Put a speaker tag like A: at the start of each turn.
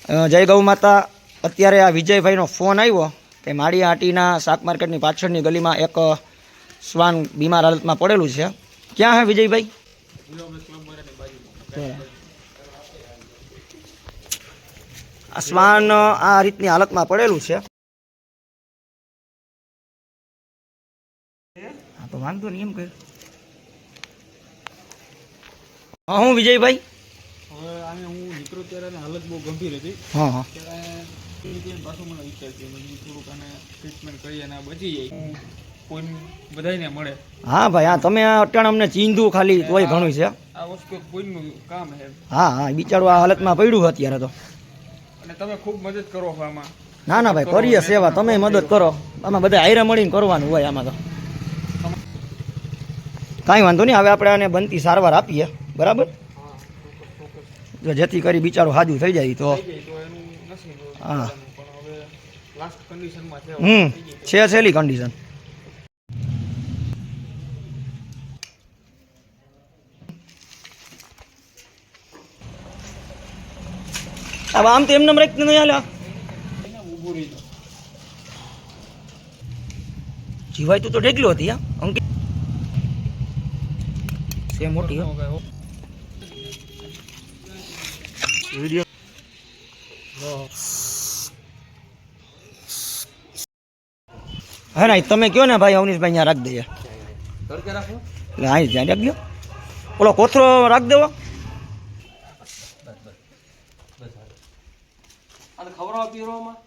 A: જય ગૌ માતા. અત્યારે આ વિજયભાઈનો ફોન આવ્યો કે માળી આંટીના શાક માર્કેટની પાછળની ગલીમાં એક શ્વાન બીમાર હાલતમાં પડેલું છે. ક્યાં હે વિજયભાઈ? આ શ્વાન આ રીતની હાલતમાં પડેલું છે. હા તો વાંધો નહીં એમ કે. હા હું વિજયભાઈ
B: હવે આને હું નીકળો ત્યારે હાલત બહુ ગંભીર હતી.
A: હા હા
B: પાછું મને વિચાર છે થોડુંક આને ટ્રીટમેન્ટ કરી અને બચી જાય કોઈ બધાને મળે.
A: હા ભાઈ હા તમે અટાણ અમને ચીંધું ખાલી તોય ઘણું છે.
B: આ વસ્તુ કોઈનું કામ છે.
A: હા હા બિચારું આ હાલતમાં પડ્યું અત્યારે તો.
B: અને તમે ખૂબ મદદ કરો છો આમાં.
A: ના ના ભાઈ કરીએ સેવા, તમે મદદ કરો. આમાં બધા હારે મળીને કરવાનું હોય આમાં તો. કાંઈ વાંધો નહીં. હવે આપણે આને બનતી સારવાર આપીએ બરાબર, જો જેથી કરી બિચારું હાજુ થઈ જાય તો. હા છે છેલ્લી કન્ડિશન. હવે આમ તો એમને રાખી નહીં હાલે. જીવાય તું તો ઢેકલો હતી હા અંકિત છે મોટી વિડીયો. હા ના તમે કયો ને ભાઈ અવનીશભાઈ અહીંયા રાખી દઈએ. એટલે અહીં ધ્યાન રાખજો. ઓલો કોથરો રાખી દેવો.
B: ખવડાવવા પીવડાવવામાં